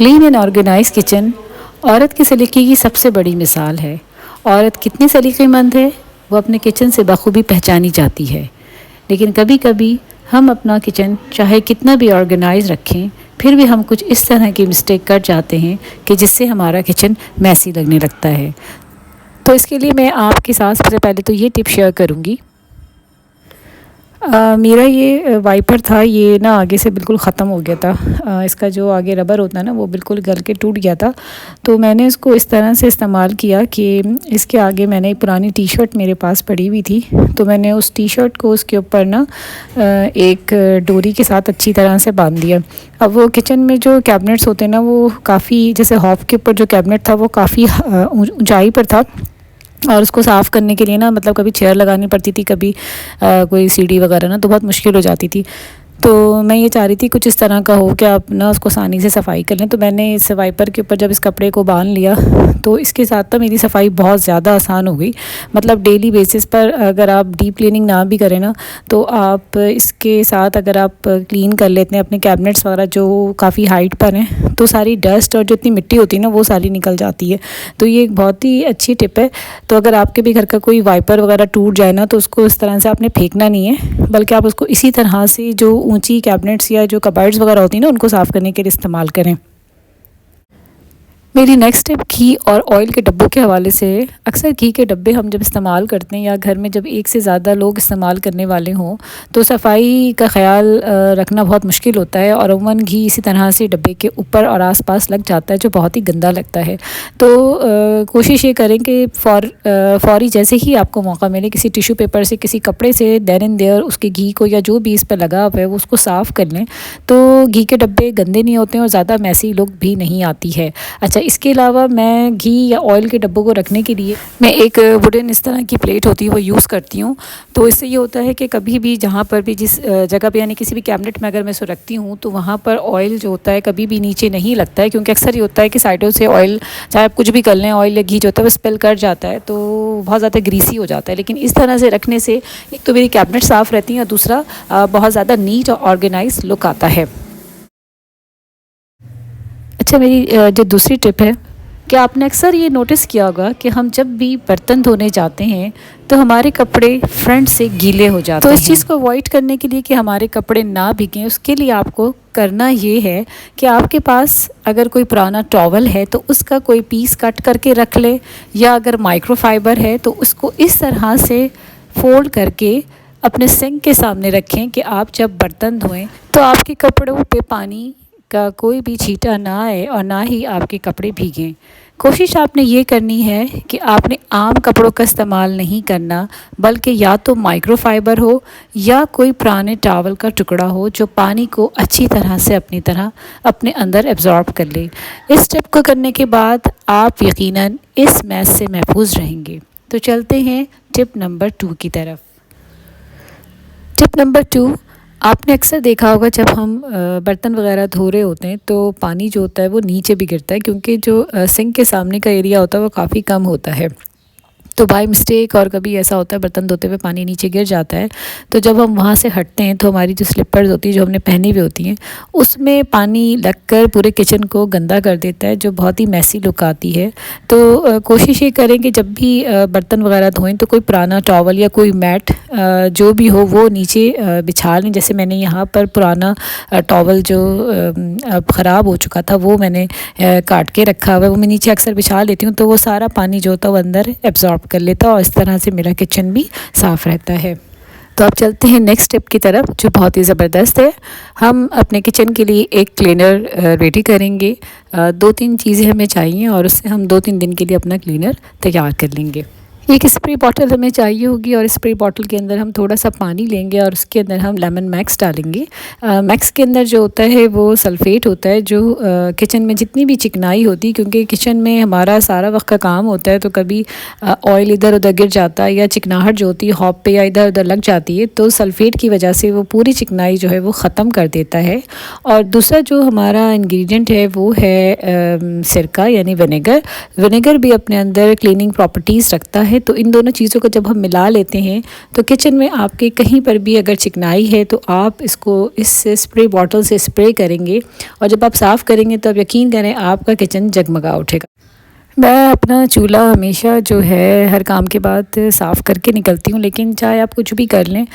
Clean and organise kitchen औरत के सलीके की सबसे बड़ी मिसाल है। औरत कितनी सलीकेमंद है वो अपने किचन से बखूबी पहचानी जाती है। लेकिन कभी कभी हम अपना किचन चाहे कितना भी ऑर्गेनाइज रखें, फिर भी हम कुछ इस तरह की मिस्टेक कर जाते हैं कि जिससे हमारा किचन मैसी लगने लगता है। तो इसके लिए मैं आपके साथ सबसे पहले तो ये टिप शेयर करूँगी। मेरा ये वाइपर था, ये ना आगे से बिल्कुल ख़त्म हो गया था। इसका जो आगे रबर होता है ना वो बिल्कुल गल के टूट गया था। तो मैंने इसको इस तरह से इस्तेमाल किया कि इसके आगे मैंने एक पुरानी टी शर्ट मेरे पास पड़ी हुई थी, तो मैंने उस टी शर्ट को उसके ऊपर ना एक डोरी के साथ अच्छी तरह से बांध दिया। अब वो किचन में जो कैबिनेट्स होते हैं ना वो काफ़ी, जैसे हॉब के ऊपर जो कैबिनेट था वो काफ़ी ऊंचाई पर था, और उसको साफ़ करने के लिए ना मतलब कभी चेयर लगानी पड़ती थी, कभी कोई सीढ़ी वगैरह ना, तो बहुत मुश्किल हो जाती थी। तो मैं ये चाह रही थी कुछ इस तरह का हो कि आप ना उसको आसानी से सफाई कर लें। तो मैंने इस वाइपर के ऊपर जब इस कपड़े को बांध लिया तो इसके साथ तो मेरी सफाई बहुत ज़्यादा आसान हो गई। मतलब डेली बेसिस पर अगर आप डीप क्लीनिंग ना भी करें ना, तो आप इसके साथ अगर आप क्लीन कर लेते हैं अपने कैबिनेट्स वगैरह जो काफ़ी हाइट पर हैं, तो सारी डस्ट और जितनी मिट्टी होती है ना वो सारी निकल जाती है। तो ये एक बहुत ही अच्छी टिप है। तो अगर आपके भी घर का कोई वाइपर वगैरह टूट जाए ना, तो उसको इस तरह से आपने फेंकना नहीं है, बल्कि आप उसको इसी तरह से जो ऊंची कैबिनेट्स या जो कबर्ड्स वगैरह होती हैं ना उनको साफ़ करने के लिए इस्तेमाल करें। मेरी नेक्स्ट टिप घी और ऑयल के डब्बों के हवाले से है। अक्सर घी के डब्बे हम जब इस्तेमाल करते हैं या घर में जब एक से ज़्यादा लोग इस्तेमाल करने वाले हों, तो सफाई का ख्याल रखना बहुत मुश्किल होता है, और अमूमन घी इसी तरह से डब्बे के ऊपर और आसपास लग जाता है जो बहुत ही गंदा लगता है। तो कोशिश ये करें कि फ़ौरी जैसे ही आपको मौका मिले किसी टिश्यू पेपर से, किसी कपड़े से देन एंड देयर उसके घी को या जो भी इस पर लगा हुआ है वो उसको साफ़ कर लें। तो घी के डब्बे गंदे नहीं होते हैं और ज़्यादा मैसी लुक भी नहीं आती है। अच्छा, इसके अलावा मैं घी या ऑयल के डब्बों को रखने के लिए मैं एक वुडन इस तरह की प्लेट होती है वो यूज़ करती हूँ। तो इससे ये होता है कि कभी भी जहाँ पर भी जिस जगह पे यानी किसी भी कैबिनेट में अगर मैं इसको रखती हूँ तो वहाँ पर ऑयल जो होता है कभी भी नीचे नहीं लगता है, क्योंकि अक्सर ये होता है कि साइडों से ऑयल, चाहे आप कुछ भी कर लें, ऑयल या घी जो होता है वो स्पेल कर जाता है, तो बहुत ज़्यादा ग्रीसी हो जाता है। लेकिन इस तरह से रखने से एक तो मेरी कैबिनेट साफ़ रहती है और दूसरा बहुत ज़्यादा नीट और ऑर्गेनाइज लुक आता है। अच्छा, मेरी जो दूसरी टिप है कि आपने अक्सर ये नोटिस किया होगा कि हम जब भी बर्तन धोने जाते हैं तो हमारे कपड़े फ्रंट से गीले हो जाते हैं। तो इस चीज़ को अवॉइड करने के लिए कि हमारे कपड़े ना भीगें, उसके लिए आपको करना ये है कि आपके पास अगर कोई पुराना टॉवल है तो उसका कोई पीस कट करके रख ले, या अगर माइक्रोफाइबर है तो उसको इस तरह से फोल्ड करके अपने सिंक के सामने रखें कि आप जब बर्तन धोएं तो आपके कपड़ों पे पानी का कोई भी छींटा ना आए और ना ही आपके कपड़े भीगें। कोशिश आपने ये करनी है कि आपने आम कपड़ों का इस्तेमाल नहीं करना, बल्कि या तो माइक्रोफाइबर हो या कोई पुराने टॉवल का टुकड़ा हो जो पानी को अच्छी तरह से अपने अंदर एब्जॉर्ब कर ले। इस टिप को करने के बाद आप यकीनन इस मैस से महफूज रहेंगे। तो चलते हैं टिप नंबर 2 की तरफ। टिप नंबर 2, आपने अक्सर देखा होगा जब हम बर्तन वगैरह धो रहे होते हैं तो पानी जो होता है वो नीचे भी गिरता है, क्योंकि जो सिंक के सामने का एरिया होता है वो काफ़ी कम होता है। तो बाय मिस्टेक और कभी ऐसा होता है बर्तन धोते हुए पानी नीचे गिर जाता है, तो जब हम वहाँ से हटते हैं तो हमारी जो स्लिपर्स होती है जो हमने पहनी हुई होती हैं उसमें पानी लगकर पूरे किचन को गंदा कर देता है, जो बहुत ही मैसी लुक आती है। तो कोशिश ये करें कि जब भी बर्तन वगैरह धोएं तो कोई पुराना टॉवल या कोई मैट जो भी हो वो नीचे बिछा लें। जैसे मैंने यहाँ पर पुराना टॉवल जो अब ख़राब हो चुका था वो मैंने काट के रखा हुआ है, वो मैं नीचे अक्सर बिछा लेती हूँ, तो वो सारा पानी जो होता है वो अंदर एब्जॉर्ब कर लेता है और इस तरह से मेरा किचन भी साफ़ रहता है। तो अब चलते हैं नेक्स्ट स्टेप की तरफ जो बहुत ही ज़बरदस्त है। हम अपने किचन के लिए एक क्लीनर रेडी करेंगे। 2-3 चीज़ें हमें चाहिए और उससे हम 2-3 दिन के लिए अपना क्लीनर तैयार कर लेंगे। एक स्प्रे बॉटल हमें चाहिए होगी और स्प्रे बॉटल के अंदर हम थोड़ा सा पानी लेंगे और उसके अंदर हम लेमन मैक्स डालेंगे। मैक्स के अंदर जो होता है वो सल्फ़ेट होता है जो किचन में जितनी भी चिकनाई होती है, क्योंकि किचन में हमारा सारा वक्त का काम होता है, तो कभी ऑयल इधर उधर गिर जाता है या चिकनाहट जो होती है हॉब पे या इधर उधर लग जाती है, तो सल्फ़ेट की वजह से वो पूरी चिकनाई जो है वो ख़त्म कर देता है। और दूसरा जो हमारा इंग्रेडिएंट है वो है सिरका यानी विनेगर। विनेगर भी अपने अंदर क्लीनिंग प्रॉपर्टीज़ रखता है। तो इन दोनों चीज़ों को जब हम मिला लेते हैं तो किचन में आपके कहीं पर भी अगर चिकनाई है तो आप इसको इस स्प्रे बॉटल से स्प्रे करेंगे और जब आप साफ़ करेंगे तो आप यकीन करें आपका किचन जगमगा उठेगा। मैं अपना चूल्हा हमेशा जो है हर काम के बाद साफ़ करके निकलती हूँ, लेकिन चाहे आप कुछ भी कर लें,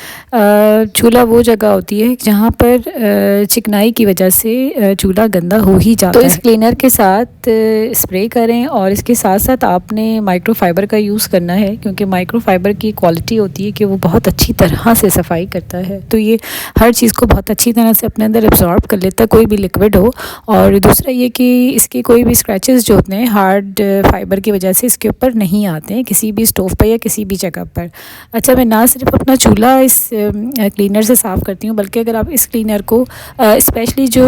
चूल्हा वो जगह होती है जहाँ पर चिकनाई की वजह से चूल्हा गंदा हो ही जाता है। तो इस क्लीनर के साथ स्प्रे करें और इसके साथ साथ आपने माइक्रोफाइबर का यूज़ करना है, क्योंकि माइक्रोफाइबर की क्वालिटी होती है कि वो बहुत अच्छी तरह से सफाई करता है। तो ये हर चीज़ को बहुत अच्छी तरह से अपने अंदर एब्जॉर्ब कर लेता है, कोई भी लिक्विड हो। और दूसरा ये कि इसके कोई भी स्क्रैचेस जो होते हैं हार्ड फाइबर की वजह से इसके ऊपर नहीं आते हैं किसी भी स्टोव पर या किसी भी जगह पर। अच्छा, मैं ना सिर्फ अपना चूल्हा इस क्लीनर से साफ़ करती हूँ, बल्कि अगर आप इस क्लीनर को स्पेशली जो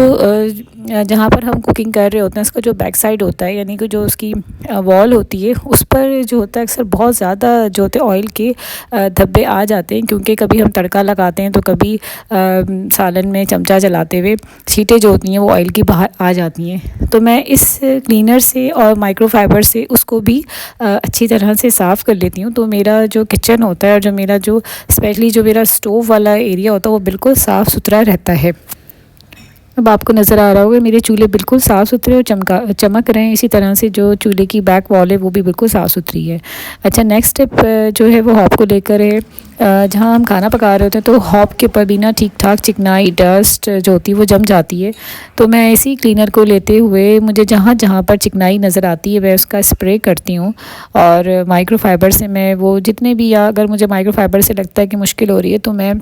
जहाँ पर हम कुकिंग कर रहे होते हैं उसका जो बैक साइड होता है, यानी कि जो उसकी वॉल होती है उस पर जो होता है अक्सर बहुत ज़्यादा जो होते हैं ऑयल के धब्बे आ जाते हैं, क्योंकि कभी हम तड़का लगाते हैं तो कभी सालन में चमचा चलाते हुए छींटें जो होती हैं वो ऑयल की बाहर आ जाती हैं। तो मैं इस क्लीनर से और माइक्रोफाइबर से उसको भी अच्छी तरह से साफ़ कर लेती हूँ। तो मेरा जो किचन होता है और जो मेरा जो स्पेशली जो मेरा स्टोव वाला एरिया होता है वो बिल्कुल साफ़ सुथरा रहता है। अब आपको नज़र आ रहा होगा मेरे चूल्हे बिल्कुल साफ़ सुथरे और चमक रहे हैं। इसी तरह से जो चूल्हे की बैक वॉल है वो भी बिल्कुल साफ़ सुथरी है। अच्छा, नेक्स्ट स्टेप जो है वो हॉब को लेकर है। जहाँ हम खाना पका रहे होते हैं तो हॉब के ऊपर भी ना ठीक ठाक चिकनाई डस्ट जो होती है वो जम जाती है। तो मैं इसी क्लीनर को लेते हुए मुझे जहाँ जहाँ पर चिकनाई नज़र आती है मैं उसका स्प्रे करती हूँ, और माइक्रोफाइबर से मैं वो जितने भी, या अगर मुझे माइक्रोफाइबर से लगता है कि मुश्किल हो रही है तो मैं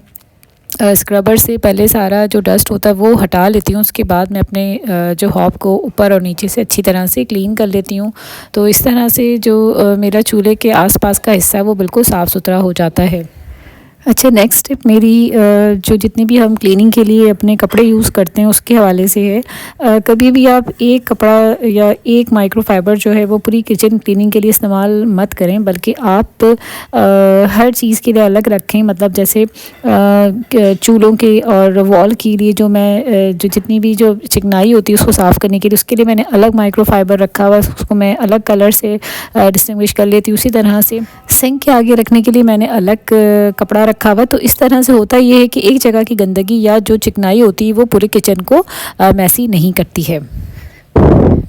स्क्रबर से पहले सारा जो डस्ट होता है वो हटा लेती हूँ। उसके बाद मैं अपने जो हॉब को ऊपर और नीचे से अच्छी तरह से क्लीन कर लेती हूँ। तो इस तरह से जो मेरा चूल्हे के आसपास का हिस्सा है वो बिल्कुल साफ़ सुथरा हो जाता है। अच्छा, नेक्स्ट स्टेप मेरी जो जितने भी हम क्लीनिंग के लिए अपने कपड़े यूज़ करते हैं उसके हवाले से है। कभी भी आप एक कपड़ा या एक माइक्रोफाइबर जो है वो पूरी किचन क्लीनिंग के लिए इस्तेमाल मत करें, बल्कि आप हर चीज़ के लिए अलग रखें। मतलब जैसे चूल्हों के और वॉल के लिए जो मैं जो जितनी भी जो चिकनाई होती है उसको साफ़ करने के लिए उसके लिए मैंने अलग माइक्रोफाइबर रखा हुआ है, उसको मैं अलग कलर से डिस्टिंग्विश कर लेती हूँ। उसी तरह से सिंक के आगे रखने के लिए मैंने अलग कपड़ा रखा हुआ है। तो इस तरह से होता ये है कि एक जगह की गंदगी या जो चिकनाई होती है वो पूरे किचन को मैसी नहीं करती है।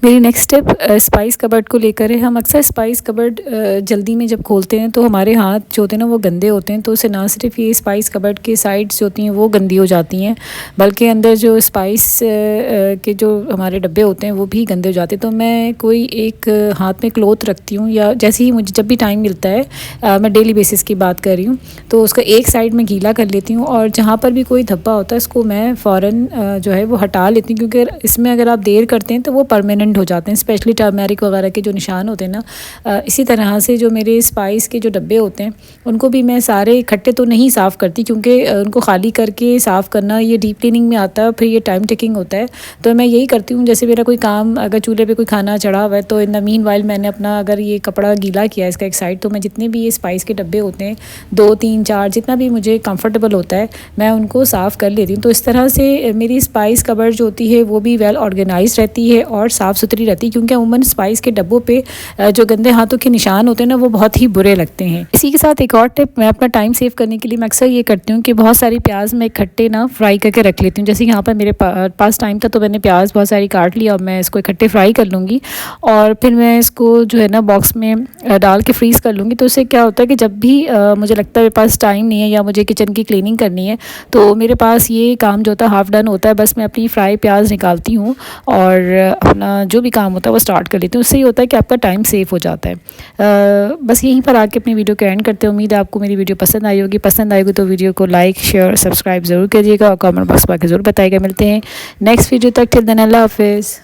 मेरी नेक्स्ट स्टेप स्पाइस कबर्ड को लेकर है। हम अक्सर स्पाइस कबर्ड जल्दी में जब खोलते हैं तो हमारे हाथ जो होते हैं ना वो गंदे होते हैं। तो उससे ना सिर्फ ये स्पाइस कबर्ड की साइड्स जो होती हैं वो गंदी हो जाती हैं, बल्कि अंदर जो स्पाइस के जो हमारे डब्बे होते हैं वो भी गंदे हो जाते हैं। तो मैं कोई एक हाथ में क्लोथ रखती हूँ, या जैसे ही मुझे जब भी टाइम मिलता है, मैं डेली बेसिस की बात कर रही हूँ, तो उसका एक साइड में गीला कर लेती हूँ और जहाँ पर भी कोई धब्बा होता है उसको मैं फ़ौरन जो है वो हटा लेती हूँ, क्योंकि इसमें अगर आप देर करते हैं तो वो परमानेंट हो जाते हैं, स्पेशली टर्मेरिक वगैरह के जो निशान होते हैं ना। इसी तरह से जो मेरे स्पाइस के जो डब्बे होते हैं उनको भी मैं सारे इकट्ठे तो नहीं साफ़ करती, क्योंकि उनको खाली करके साफ़ करना ये डीप क्लीनिंग में आता है, फिर ये टाइम टेकिंग होता है। तो मैं यही करती हूँ, जैसे मेरा कोई काम अगर चूल्हे पे कोई खाना चढ़ा हुआ है तो इन द मीन वाइल मैंने अपना अगर ये कपड़ा गीला किया इसका एक साइड, तो मैं जितने भी ये स्पाइस के डब्बे होते हैं 2 3 4 जितना भी मुझे कंफर्टेबल होता है मैं उनको साफ़ कर लेती हूँ। तो इस तरह से मेरी स्पाइस कबर्ड जो होती है वो भी वेल ऑर्गेनाइज रहती है और साफ़ सुथरी रहती है, क्योंकि अमूमन स्पाइस के डब्बों पे जो गंदे हाथों के निशान होते हैं ना वो बहुत ही बुरे लगते हैं। इसी के साथ एक और टिप, मैं अपना टाइम सेव करने के लिए मैं अक्सर ये करती हूँ कि बहुत सारी प्याज मैं इकट्ठे ना फ्राई करके रख लेती हूँ। जैसे यहाँ पर मेरे पास टाइम था तो मैंने प्याज बहुत सारी काट लिया और मैं इसको इकट्ठे फ्राई कर लूँगी और फिर मैं इसको जो है ना बॉक्स में डाल के फ्रीज़ कर लूँगी। तो उससे क्या होता है कि जब भी मुझे लगता है मेरे पास टाइम नहीं है या मुझे किचन की क्लीनिंग करनी है तो मेरे पास ये काम जो होता है हाफ़ डन होता है। बस मैं अपनी फ्राई प्याज निकालती हूँ और अपना जो भी काम होता है वो स्टार्ट कर लेती हूँ। उससे ये होता है कि आपका टाइम सेव हो जाता है। बस यहीं पर आके अपनी वीडियो को एंड करते हैं। उम्मीद है आपको मेरी वीडियो पसंद आई होगी। पसंद आएगी तो वीडियो को लाइक शेयर सब्सक्राइब ज़रूर करिएगा और कमेंट बॉक्स में ज़रूर बताइएगा। मिलते हैं नेक्स्ट वीडियो तक। टिल देन अल्लाह हाफिज़।